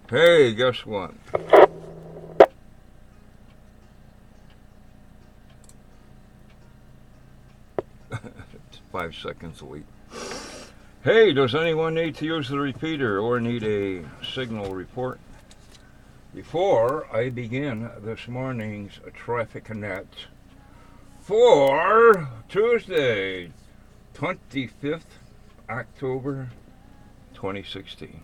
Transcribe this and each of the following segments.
Hey, guess what? It's 5 seconds late. Hey, does anyone need to use the repeater or need a signal report? Before I begin this morning's traffic net for Tuesday, 25th October 2016.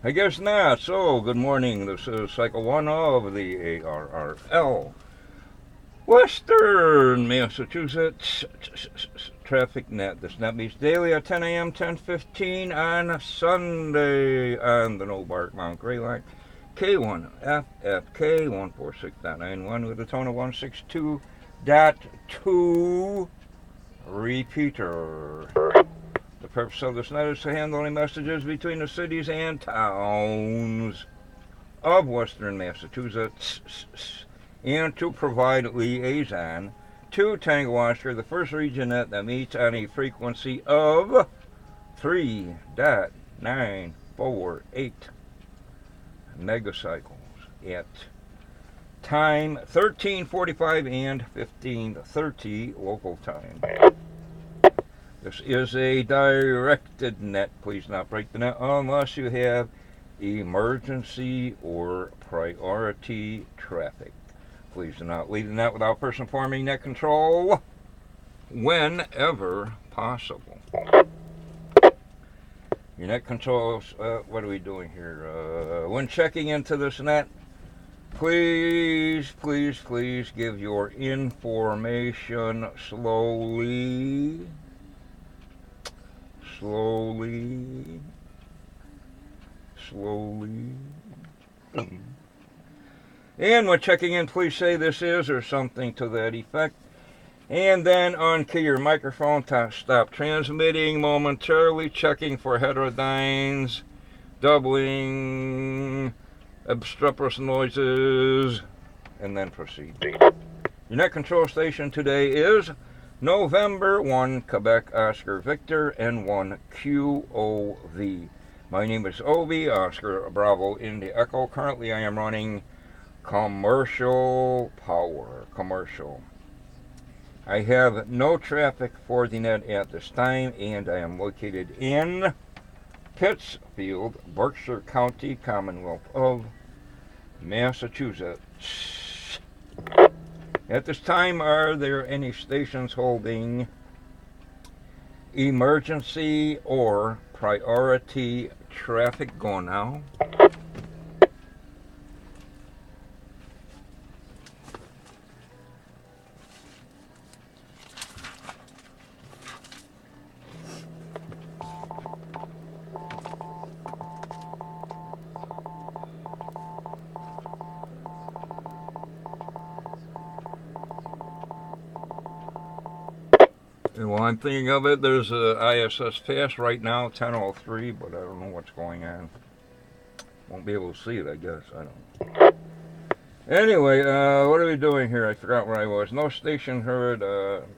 I guess not. So, good morning. This is cycle one of the ARRL. Western Massachusetts Traffic Net. This net meets daily at 10 a.m., 10:15 on Sunday on the No Bark Mount Gray Line. K1FFK 146.91 with a tone of 162.2 repeater. The purpose of this net is to handle any messages between the cities and towns of Western Massachusetts and to provide liaison to Tango Oscar, the first region net that meets on a frequency of 3.948 megacycles at time 13:45 and 15:30 local time. This is a directed net. Please not break the net unless you have emergency or priority traffic. Please do not leave the net without first informing net control whenever possible. Your net controls, what are we doing here? When checking into this net, please give your information slowly. And when checking in, please say this is or something to that effect. And then unkey your microphone to stop transmitting momentarily, checking for heterodynes, doubling, obstreperous noises, and then proceed. Your net control station today is November 1, Quebec, Oscar, Victor, N1, QOV. My name is Obi, Oscar, Bravo, India, Echo. Currently, I am running commercial power. Commercial. I have no traffic for the net at this time, and I am located in Pittsfield, Berkshire County, Commonwealth of Massachusetts. At this time, are there any stations holding emergency or priority traffic? Go now. Well, I'm thinking of it. There's a ISS fast right now, 10:03, but I don't know what's going on. Won't be able to see it, I guess. I don't know. Anyway, what are we doing here? I forgot where I was. No station heard,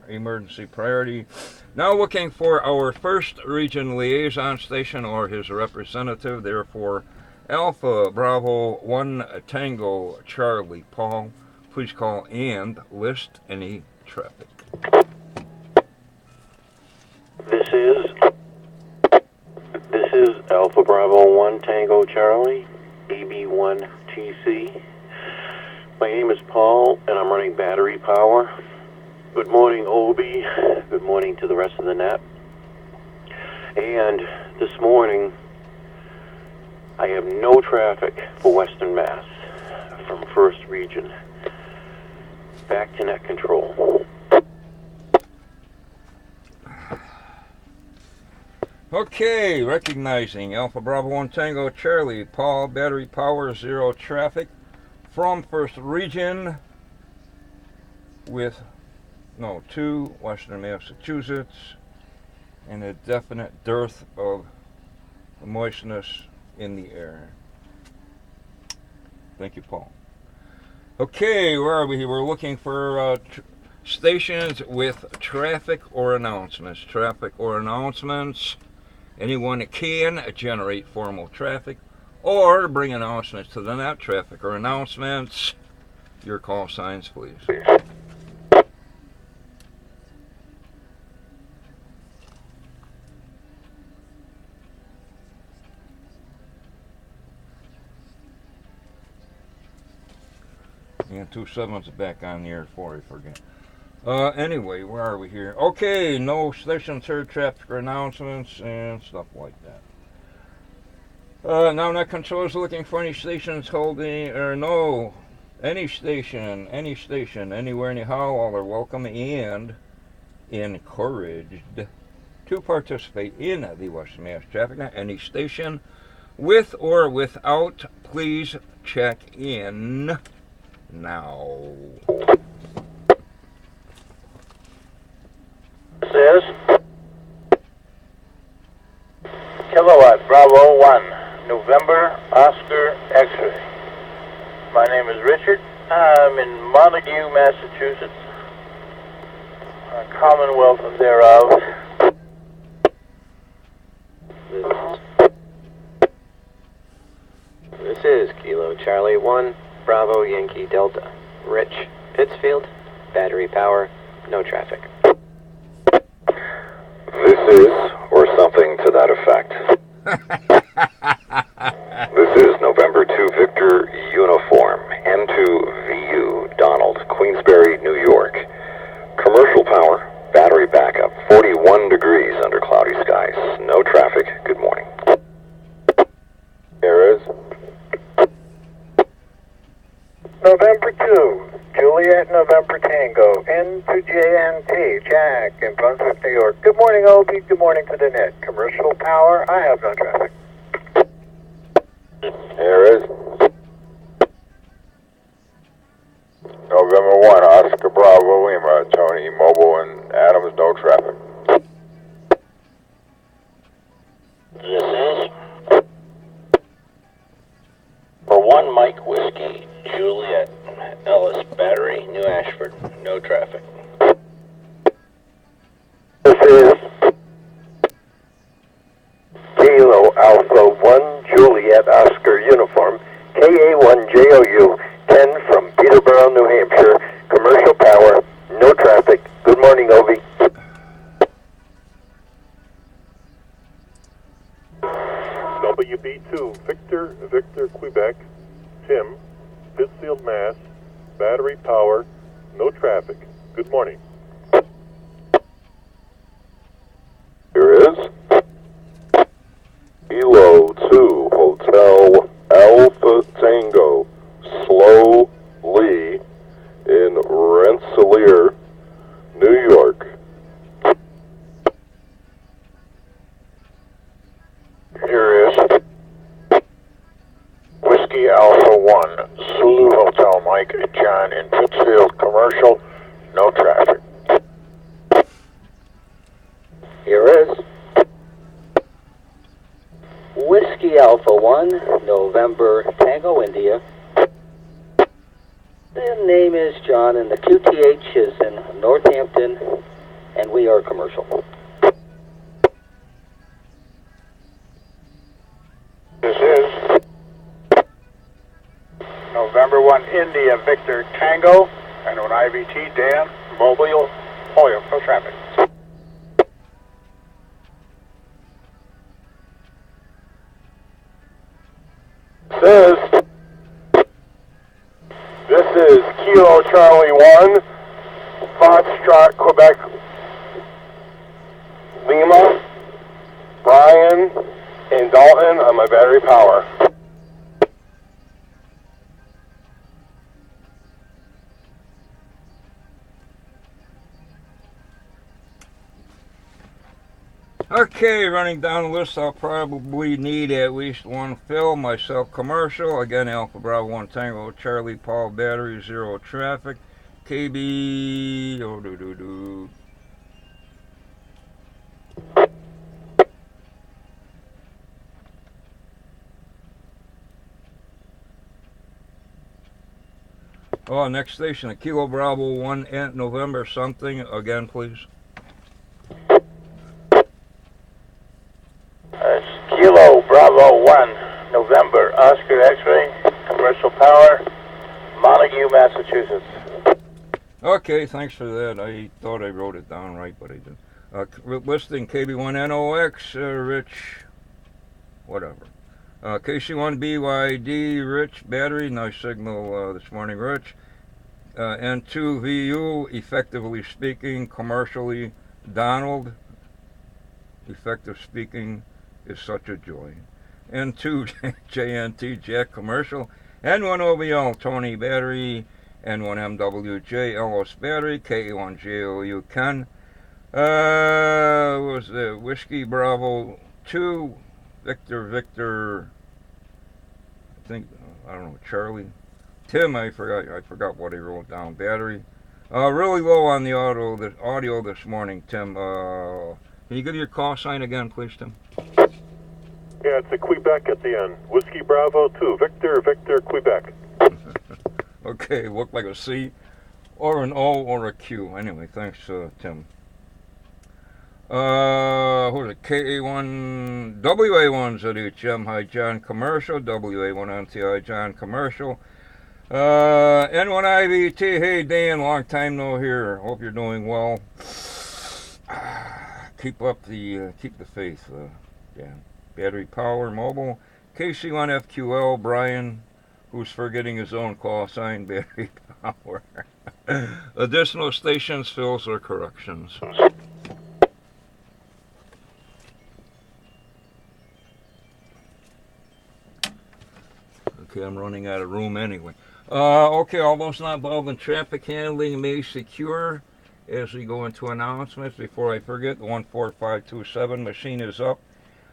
emergency priority. Now looking for our first region liaison station or his representative. Therefore, Alpha Bravo 1 Tango Charlie Paul. Please call and list any traffic. This is Alpha Bravo 1 Tango Charlie, EB1TC. My name is Paul, and I'm running battery power. Good morning, Obi. Good morning to the rest of the net. And this morning, I have no traffic for Western Mass from First Region. Back to net control. Okay, recognizing Alpha Bravo 1 Tango Charlie Paul, battery power, zero traffic from First Region to Western Massachusetts, and a definite dearth of moistness in the air. Thank you, Paul. Okay, where are we? We're looking for stations with traffic or announcements. Traffic or announcements. Anyone that can generate formal traffic or bring announcements to the net. Traffic or announcements. Your call signs, please. And 27's back on the air before I forget. Anyway, where are we here? Okay, no stations heard, traffic or announcements, and stuff like that. Now net controllers looking for any stations holding, or no, any station, anywhere, anyhow, all are welcome and encouraged to participate in the Western Mass Traffic Net. Any station with or without, please check in now. Says Kilowatt Bravo 1, November Oscar X-ray. My name is Richard. I'm in Montague, Massachusetts, Commonwealth thereof. This is Kilo Charlie 1, Bravo Yankee Delta. Rich, Pittsfield, battery power, no traffic. This is, or something to that effect. This is November 2 Victor Uniform, N2 VU, Donald, Queensbury, New York. Commercial power, battery backup, 41 degrees under cloudy skies. No traffic, good morning. Here is November 2, Juliet November Tango, N2JNT, Jack in Brunswick, New York. Good morning, Obi. Good morning to the net. Commercial power, I have no traffic. Here is November 1, Oscar Bravo Lima, Tony, Mobile, and Adams, no traffic. This is for 1 Mike Whiskey, Juliet Ellis Battery, New Ashford, no traffic. This is Kilo Alpha 1 Juliet Oscar Uniform, KA1JOU 10 from Peterborough, New Hampshire. Commercial power, no traffic. Good morning, Obi. WB2 Victor Quebec, Tim, Pittsfield, Mass, battery power, no traffic. Good morning. Here is Kilo 2 Hotel Alpha Tango, slowly in Rensselaer, New York. Here is Whiskey Alpha 1, Zulu Hotel Mike, John in Pittsfield, commercial, no traffic. Here is Whiskey Alpha 1, November Tango, India. The name is John, and the QTH is in Northampton, and we are commercial. This is November 1, India Victor Tango, and an IVT Dan, Mobile, Hoya, no traffic. This is Kilo Charlie 1, Foxtrot, Quebec, Lima, Brian, and Dalton on my battery power. Okay, running down the list, I'll probably need at least one fill. Myself, commercial. Again, Alpha Bravo 1 Tango, Charlie Paul, battery, 0 traffic. KB, oh, do. Oh, next station, a Kilo Bravo 1 at November something. Again, please. Kilo Bravo 1, November, Oscar X-ray, commercial power, Montague, Massachusetts. Okay, thanks for that. I thought I wrote it down right, but I didn't. Listing KB1NOX, Rich, whatever. KC1BYD, Rich, battery, nice signal this morning, Rich. N2VU, effectively speaking, commercially, Donald, effective speaking is such a joy. N2JNT, Jack, commercial. N1OBL, Tony, battery. N1MWJ, Ellis, battery. K1JOU, Ken. Was the Whiskey Bravo 2, Victor, I think, I don't know, Charlie. Tim, I forgot what he wrote down. Battery. Really low on the audio this morning, Tim. Can you give your call sign again, please, Tim? Yeah, it's a Quebec at the end. Whiskey Bravo 2, Victor, Quebec. Okay, looked like a C or an O or a Q. Anyway, thanks, Tim. Who's it? KA1, WA1's at HM, hi John, commercial. WA1 NTI, John, commercial. N1IVT, hey Dan, long time no hear. Hope you're doing well. Keep the faith, Dan. Battery Power Mobile. KC1FQL, Brian, who's forgetting his own call sign, Battery Power. Additional stations, fills, or corrections. Okay, I'm running out of room anyway. Okay, all those not involved in traffic handling may secure. As we go into announcements, before I forget, the 14527 machine is up.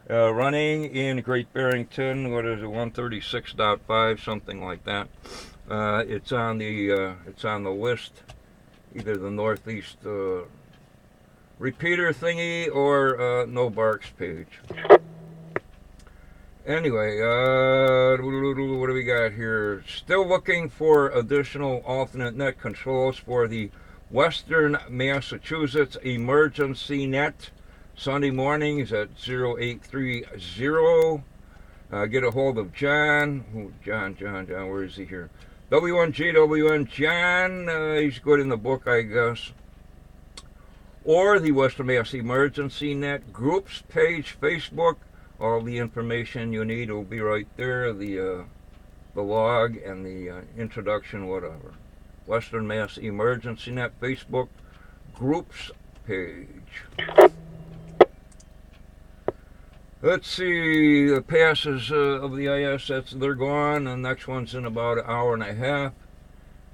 Running in Great Barrington, what is it, 136.5, something like that. It's on the list, either the Northeast repeater thingy or no barks page. Anyway, what do we got here? Still looking for additional alternate net controls for the Western Massachusetts Emergency Net. Sunday mornings at 0830. Get a hold of John. John, where is he here? W1GWN John. He's good in the book, I guess. Or the Western Mass Emergency Net Groups page, Facebook. All the information you need will be right there. The log and the introduction, whatever. Western Mass Emergency Net Facebook Groups page. Let's see, the passes of the IS, they're gone. The next one's in about an hour and a half.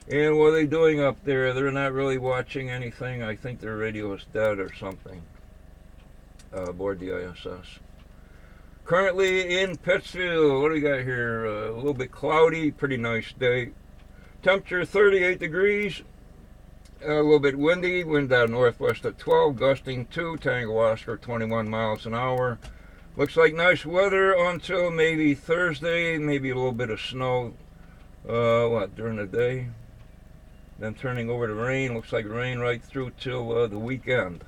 And what are they doing up there? They're not really watching anything. I think their radio is dead or something aboard the ISS. Currently in Pittsfield, what do we got here? A little bit cloudy, pretty nice day. Temperature 38 degrees. A little bit windy, wind out northwest at 12, gusting 2, Tango Oscar 21 miles an hour. Looks like nice weather until maybe Thursday, maybe a little bit of snow, during the day. Then turning over to rain, looks like rain right through till the weekend.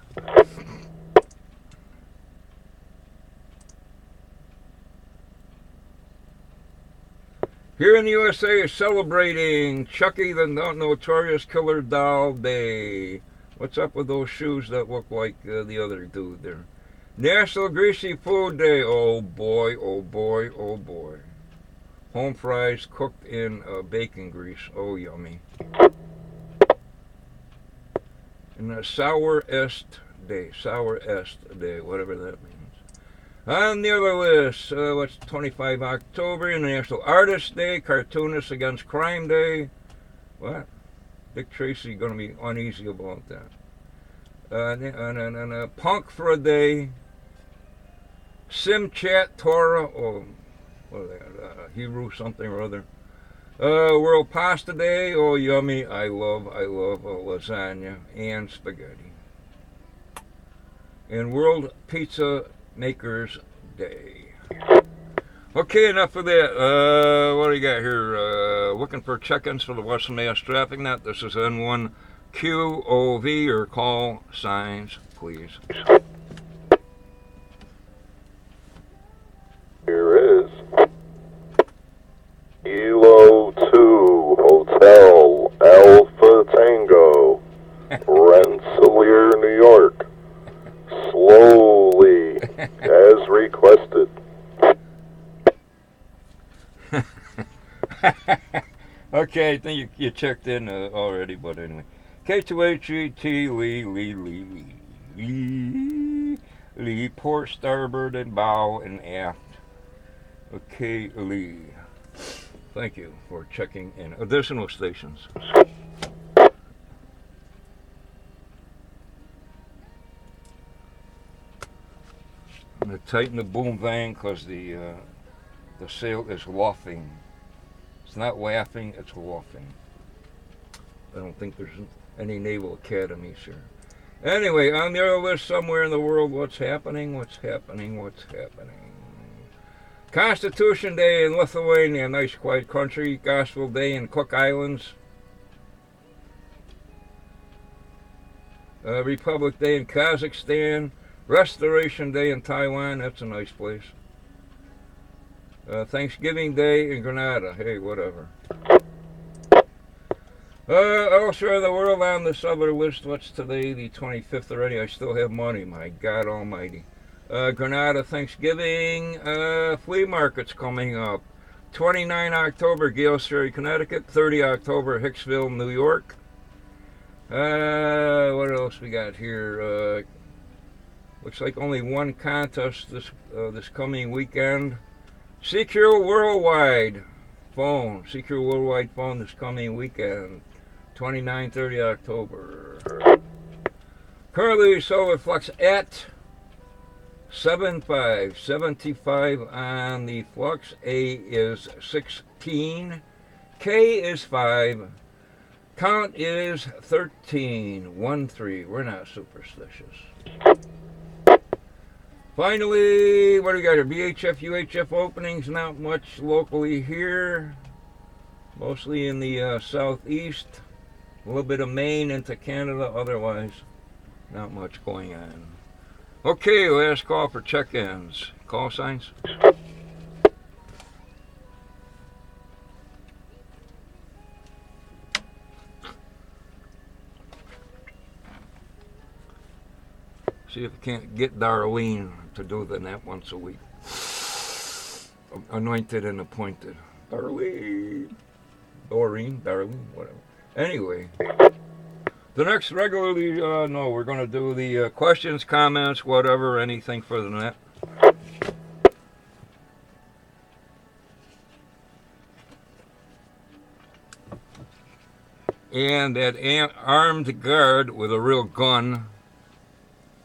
Here in the USA is celebrating Chucky the Notorious Killer Doll Day. What's up with those shoes that look like the other dude there? National Greasy Food Day. Oh boy, oh boy, oh boy. Home fries cooked in bacon grease. Oh, yummy. And the Sour Est Day, whatever that means. On the other list, what's 25 October, International Artist Day, Cartoonists Against Crime Day. What? Dick Tracy going to be uneasy about that. And Punk for a Day. Sim Chat Torah, or what are they, Hebrew something or other. World Pasta Day. Oh, yummy! I love lasagna and spaghetti. And World Pizza Makers Day. Okay, enough of that. What do you got here? Looking for check-ins for the Western Mass Traffic Net. This is N1QOV, or call signs, please. Here is Kilo 2 Hotel Alpha Tango, Rensselaer, New York. Slowly, as requested. Okay, I think you checked in already, but anyway. K2HET Lee, port, starboard, and bow, and aft. Okay, Lee. Thank you for checking in. Additional stations. I'm going to tighten the boom vang because the sail is luffing. It's not laughing, it's luffing. I don't think there's any naval academies here. Anyway, on the other list somewhere in the world, what's happening? Constitution Day in Lithuania, nice quiet country. Gospel Day in Cook Islands. Republic Day in Kazakhstan. Restoration Day in Taiwan, that's a nice place. Thanksgiving Day in Grenada, hey, whatever. Elsewhere in the world on this other list, what's today, the 25th already? I still have money, my God almighty. Grenada Thanksgiving, flea market's coming up. 29 October, Gales Ferry, Connecticut. 30 October, Hicksville, New York. What else we got here? Looks like only one contest this coming weekend. Secure Worldwide phone this coming weekend, 29-30 October. Currently solar flux at 75 on the flux. A is 16, K is 5, count is 13. We're not superstitious. Finally, what do we got here? VHF, UHF openings, not much locally here. Mostly in the southeast. A little bit of Maine into Canada, otherwise not much going on. Okay, last call for check-ins. Call signs. See if we can't get Darlene to do the net once a week. Anointed and appointed. Darlene, whatever. Anyway, the next regularly, no, we're going to do the questions, comments, whatever, anything for the net. And that armed guard with a real gun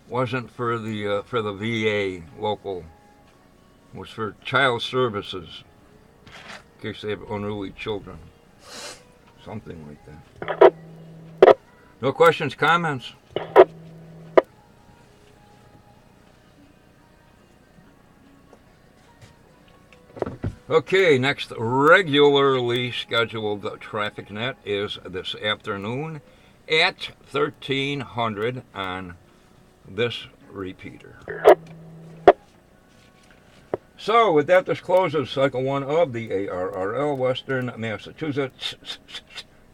wasn't for the VA local. It was for child services, in case they have unruly children. Something like that. No questions, comments? Okay, next regularly scheduled traffic net is this afternoon at 1300 on this repeater. So, with that, this closes Cycle 1 of the ARRL Western Massachusetts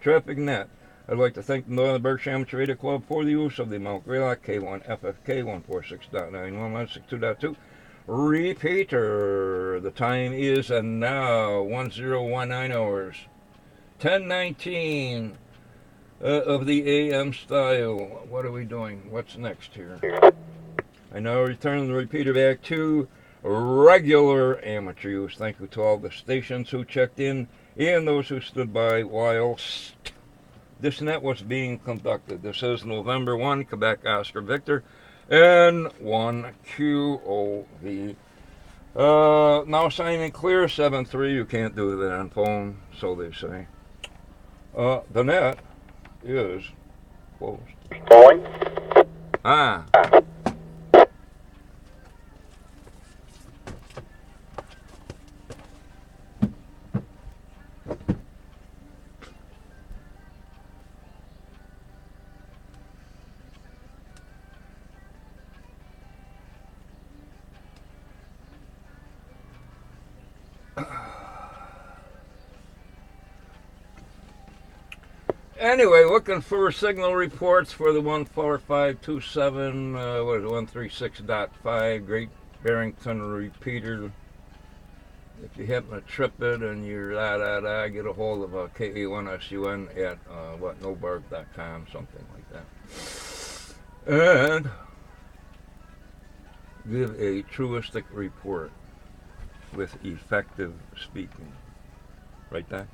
Traffic Net. I'd like to thank the Northern Berkshire Amateur Radio Club for the use of the Mount Greylock K1FFK 146.91, 162.2 repeater. The time is now 1019 hours, 10:19 of the AM style. What are we doing? What's next here? I now return the repeater back to regular amateur use. Thank you to all the stations who checked in and those who stood by whilst this net was being conducted. This is November 1, Quebec Oscar Victor, N1QOV. Now signing clear, 7-3. You can't do that on phone, so they say. The net is closed. Calling. Ah. Anyway, looking for signal reports for the 14527, what is it, 136.5, Great Barrington repeater. If you happen to trip it and you're get a hold of KA1SUN at nobark.com, something like that. And give a truistic report with effective speaking. Right there?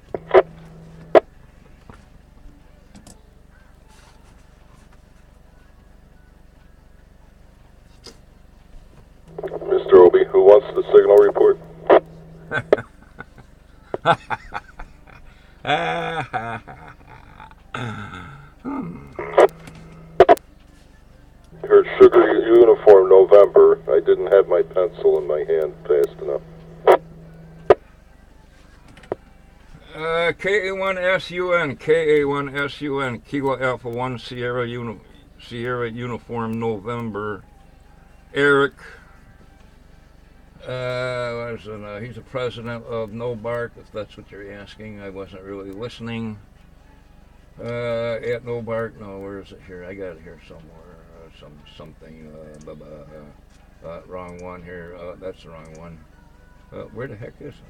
Mr. Obi, who wants the signal report? Heard Sugar Uniform November. I didn't have my pencil in my hand fast enough. KA1SUN, KA1SUN, Kilo Alpha 1 Sierra Uniform November. Eric, he's the president of No Bark, if that's what you're asking. I wasn't really listening. At No Bark, no, where is it here? I got it here somewhere. Wrong one here. That's the wrong one. Where the heck is it?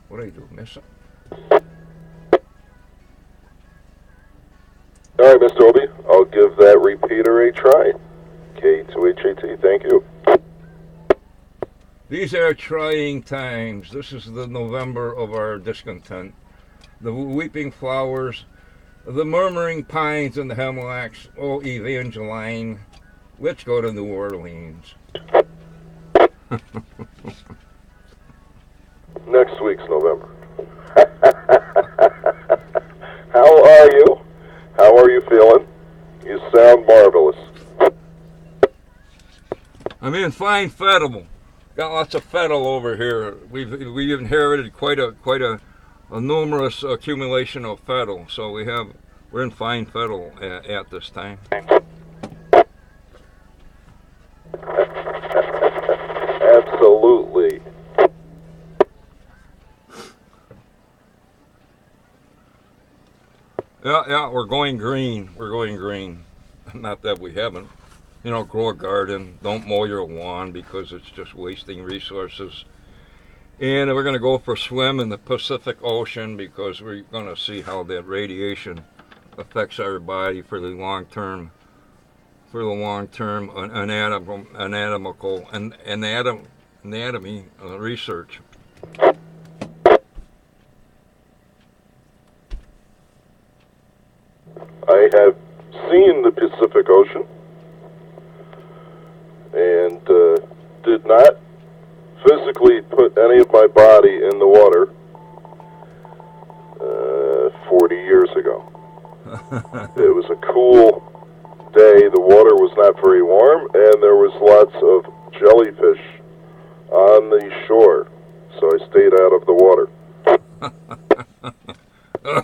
What do I do? Miss it? All right, Mr. Obi, I'll give that repeater a try. K2HAT, thank you. These are trying times. This is the November of our discontent. The weeping flowers, the murmuring pines and the hemlocks. Oh, Evangeline, let's go to New Orleans. Next week's November. How are you? How are you feeling? You sound marvelous. I'm in fine fettle. Got lots of fettle over here. We've inherited quite a numerous accumulation of fettle, so we're in fine fettle at this time. Absolutely. Yeah, we're going green. We're going green. Not that we haven't. Grow a garden. Don't mow your lawn because it's just wasting resources. And we're going to go for a swim in the Pacific Ocean because we're going to see how that radiation affects our body for the long term anatomy research. I have seen the Pacific Ocean and did not physically put any of my body in the water 40 years ago. It was a cool day. The water was not very warm, and there was lots of jellyfish on the shore, so I stayed out of the water.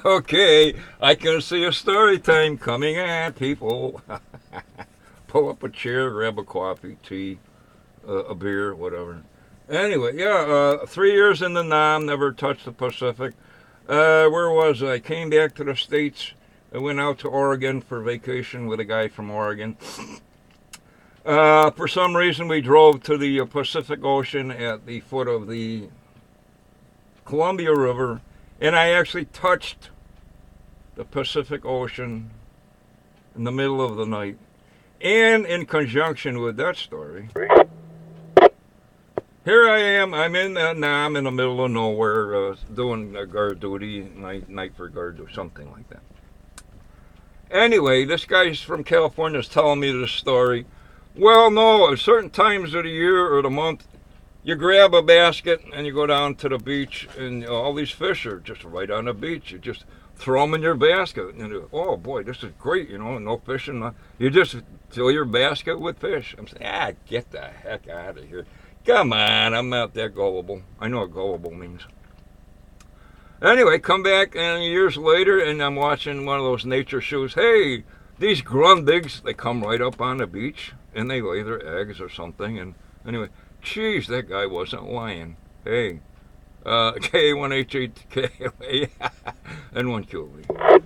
Okay, I can see a story time coming at people. Pull up a chair, grab a coffee, tea, a beer, whatever. Anyway, 3 years in the Nam, never touched the Pacific. Where was I? Came back to the States. I went out to Oregon for vacation with a guy from Oregon. For some reason, we drove to the Pacific Ocean at the foot of the Columbia River, and I actually touched the Pacific Ocean in the middle of the night. And in conjunction with that story, here I am. I'm in Nam, in the middle of nowhere, doing guard duty, night for guard or something like that. Anyway, this guy's from California is telling me this story. Well, no, at certain times of the year or the month, you grab a basket and you go down to the beach, and all these fish are just right on the beach. You just throw them in your basket, and oh boy, this is great, no fishing. You just fill your basket with fish. I'm saying, get the heck out of here. Come on, I'm not that gullible. I know what gullible means. Anyway, come back and years later, and I'm watching one of those nature shows. Hey, these grundigs, they come right up on the beach, and they lay their eggs or something. And anyway, geez, that guy wasn't lying. Hey, K1H8K and 1QV.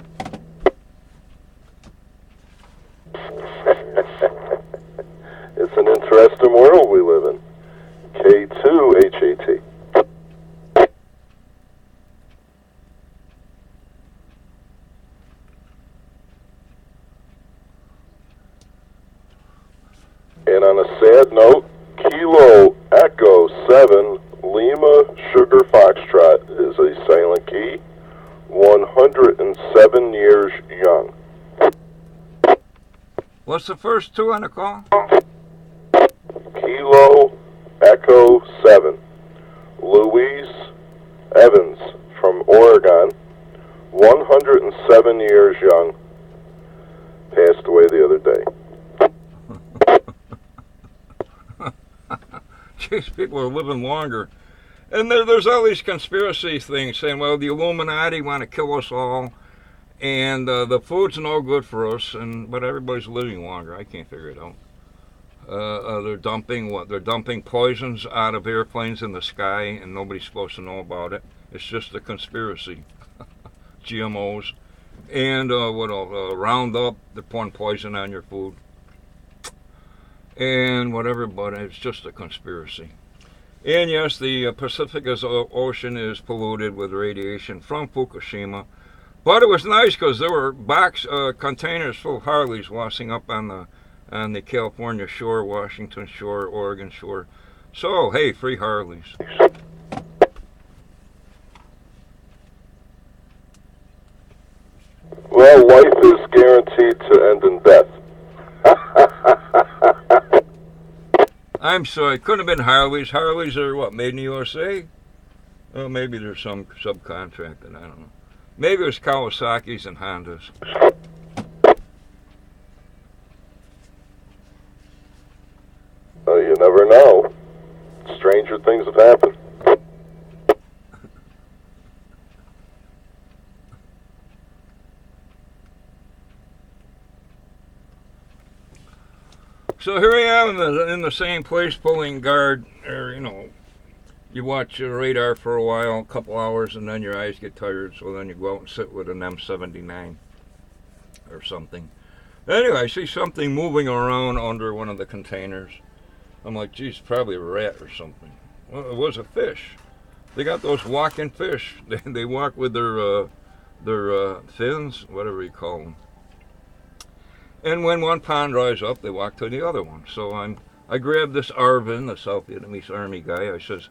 It's an interesting world we live in. K2HAT. And on a sad note, Kilo Echo 7 Lima Sugar Foxtrot is a silent key, 107 years young. What's the first two on the call? Kilo Echo 7. Louise Evans from Oregon, 107 years young, passed away the other day. Geez, people are living longer. And there's all these conspiracy things saying, well, the Illuminati want to kill us all, and the food's no good for us, but everybody's living longer. I can't figure it out. They're dumping poisons out of airplanes in the sky, and nobody's supposed to know about it. It's just a conspiracy. GMOs. And what else? Roundup, they're pouring poison on your food. And whatever, but it's just a conspiracy. And yes, the Pacific Ocean is polluted with radiation from Fukushima. But it was nice because there were containers full of Harleys washing up on the California shore, Washington shore, Oregon shore. So, hey, free Harleys. Well, life is guaranteed to end in death. I'm sorry, it couldn't have been Harleys. Harleys are what, made in the USA? Well, maybe there's some subcontracted, I don't know. Maybe it was Kawasaki's and Hondas. You never know. Stranger things have happened. So here I am in the same place pulling guard, or, you watch your radar for a while, a couple hours, and then your eyes get tired, so then you go out and sit with an M79 or something. Anyway, I see something moving around under one of the containers. I'm like, geez, probably a rat or something. Well, it was a fish. They got those walking fish. They walk with their fins, whatever you call them. And when one pond dries up, they walk to the other one. So I grabbed this Arvin, the South Vietnamese Army guy. I says,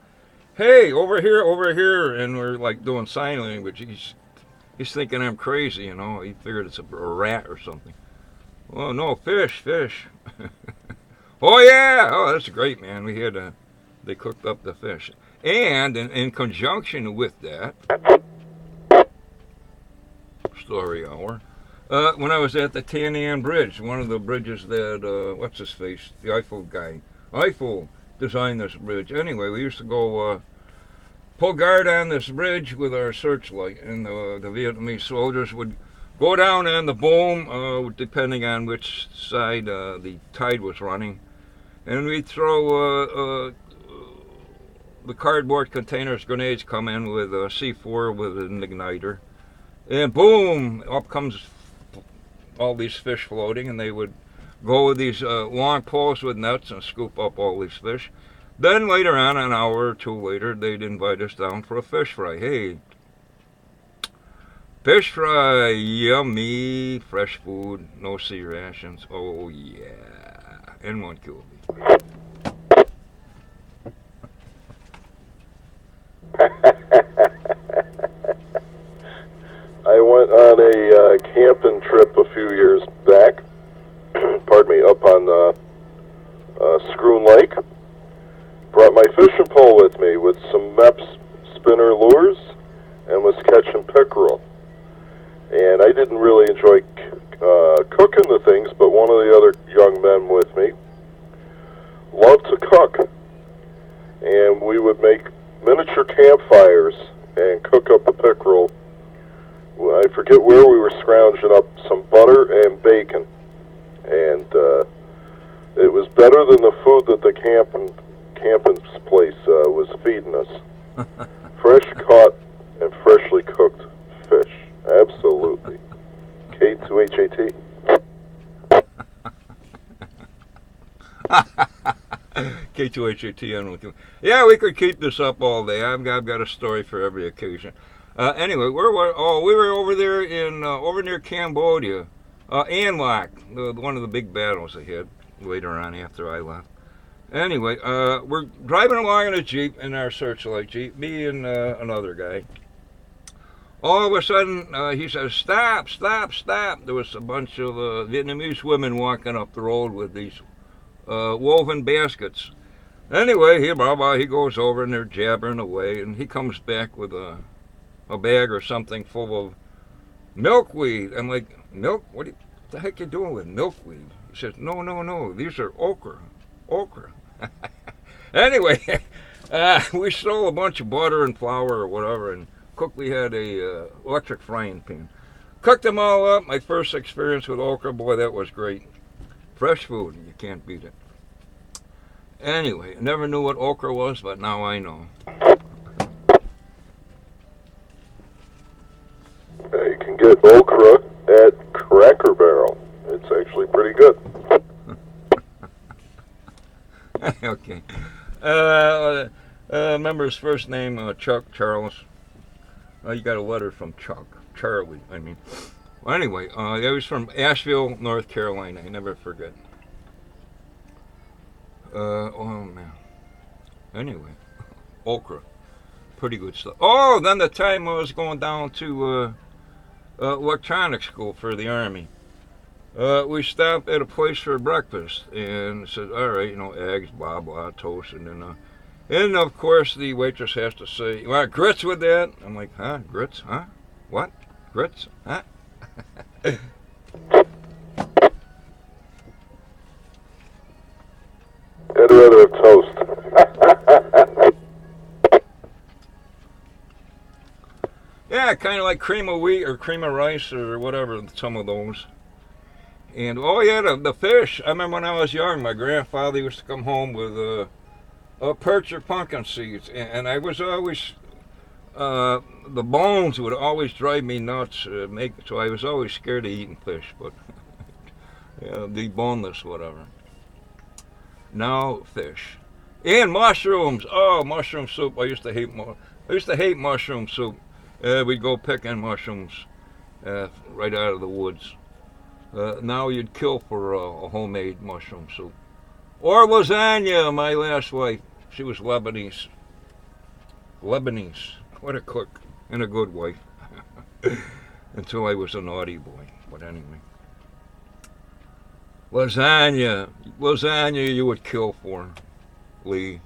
hey, over here. And we're like doing sign language. He's thinking I'm crazy, He figured it's a rat or something. Oh, no, fish. Oh, yeah. Oh, that's great, man. They cooked up the fish. And in conjunction with that, story hour, when I was at the Tan An Bridge, one of the bridges that, what's his face, the Eiffel guy, Eiffel designed this bridge. Anyway, we used to go pull guard on this bridge with our searchlight, and the Vietnamese soldiers would go down on the boom, depending on which side the tide was running, and we'd throw the cardboard containers, grenades come in with a C4 with an igniter, and boom, up comes all these fish floating, and they would go with these long poles with nets and scoop up all these fish. Then later on, an hour or two later, they'd invite us down for a fish fry. Hey, fish fry, yummy, fresh food, no sea rations. Oh yeah, and 1 kilo beef. I went on a camping trip a few years back, pardon me, up on Scroon Lake. Brought my fishing pole with me with some Mepps spinner lures and was catching pickerel. And I didn't really enjoy cooking the things, but one of the other young men with me loved to cook. And we would make miniature campfires and cook up the pickerel. I forget where we were scrounging up some butter and bacon. And it was better than the food that the camping place was feeding us. Fresh caught and freshly cooked fish. Absolutely. K2HAT. K2HATN with you. Yeah, we could keep this up all day. I've got a story for every occasion. Anyway, we were over there in over near Cambodia, Anlock, one of the big battles they had later on after I left. Anyway, we're driving along in a Jeep, in our Searchlight Jeep, me and another guy. All of a sudden, he says, "Stop, stop, stop." There was a bunch of Vietnamese women walking up the road with these woven baskets. Anyway, he goes over and they're jabbering away, and he comes back with a bag or something full of milkweed. I'm like, milk? What the heck are you doing with milkweed? He says, no, these are okra. Anyway, we stole a bunch of butter and flour or whatever, and quickly had a electric frying pan. Cooked them all up. My first experience with okra, boy, that was great. Fresh food, you can't beat it. Anyway, I never knew what okra was, but now I know. You can get okra at Cracker Barrel. It's actually pretty good. Okay. Remember his first name, Chuck Charles. You got a letter from Chuck. Charlie, I mean. Well, anyway, he was from Asheville, North Carolina. I never forget. Oh, man. Anyway, okra. Pretty good stuff. Oh, then the time I was going down to electronics school for the Army. We stopped at a place for breakfast and said, all right, eggs, blah, blah, toast, and then, and of course the waitress has to say, you want grits with that? I'm like, huh, grits, huh? What? Grits, huh? I'd rather have toast. Yeah, kind of like cream of wheat or cream of rice or whatever, some of those. And, oh yeah, the fish. I remember when I was young, my grandfather used to come home with a perch or pumpkin seeds. And I was always, the bones would always drive me nuts. So I was always scared of eating fish, but yeah, the boneless, whatever. Now, fish. And mushrooms. Oh, mushroom soup. I used to hate mushroom soup. We'd go picking mushrooms right out of the woods. Now you'd kill for a homemade mushroom soup. Or lasagna, my last wife. She was Lebanese. What a cook and a good wife. Until I was a naughty boy. But anyway. Lasagna you would kill for, Lee.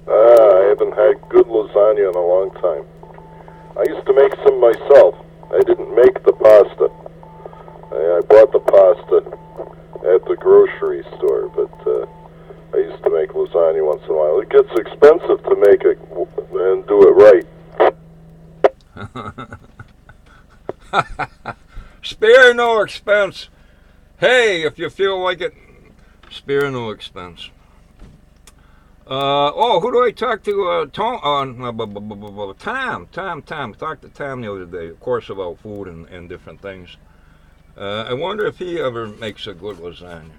I haven't had good lasagna in a long time. I used to make some myself. I didn't make the pasta. I bought the pasta at the grocery store, but I used to make lasagna once in a while. It gets expensive to make it and do it right. Spare no expense. Hey, if you feel like it, spare no expense. Who do I talk to? Tom. Talked to Tom the other day, of course, about food and different things. I wonder if he ever makes a good lasagna.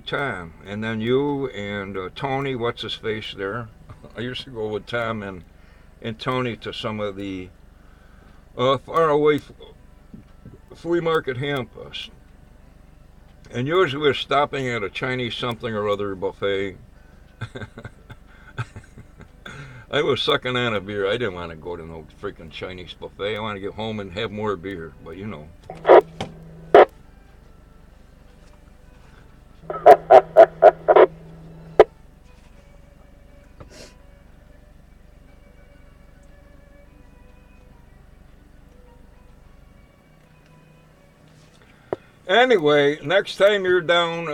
Tom. And then you and Tony, what's his face there? I used to go with Tom and Tony to some of the far away flea market hampas. And usually we're stopping at a Chinese something or other buffet. I was sucking on a beer. I didn't want to go to no freaking Chinese buffet. I want to get home and have more beer, but you know. Anyway, next time you're down,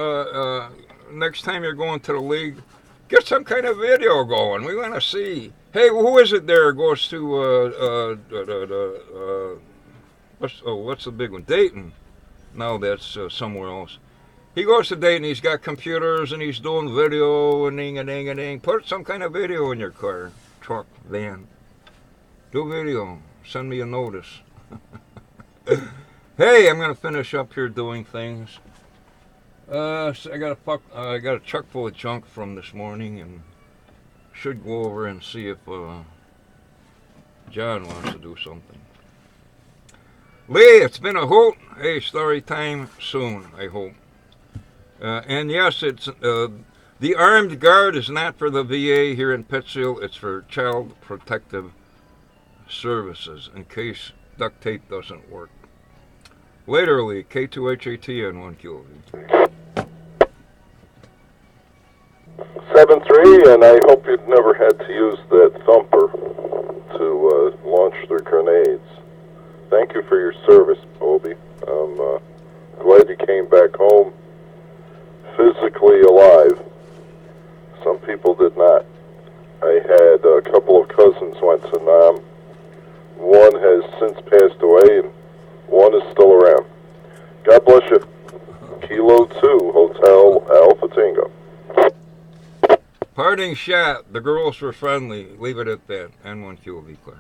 next time you're going to the league, get some kind of video going. We want to see. Hey, who is it there goes to, what's the big one? Dayton. No, that's somewhere else. He goes to Dayton, he's got computers and he's doing video and ding-a-ding-a-ding. Put some kind of video in your car, truck, van. Do video. Send me a notice. Hey, I'm gonna finish up here doing things. So I got a truck full of junk from this morning, and should go over and see if John wants to do something. Lee, it's been a hoot. Hey, story time soon, I hope. And yes, it's the armed guard is not for the VA here in Pittsfield. It's for Child Protective Services in case duct tape doesn't work. Later, Lee, K2HAT and 1QV. 7-3, and I hope you've never had to use that thumper to launch their grenades. Thank you for your service, Obi. I'm glad you came back home physically alive. Some people did not. I had a couple of cousins went to Nam. One has since passed away, and one is still around. God bless you. Kilo 2, Hotel Alpha Tango. Parting shot. The girls were friendly. Leave it at that. N1QV clear.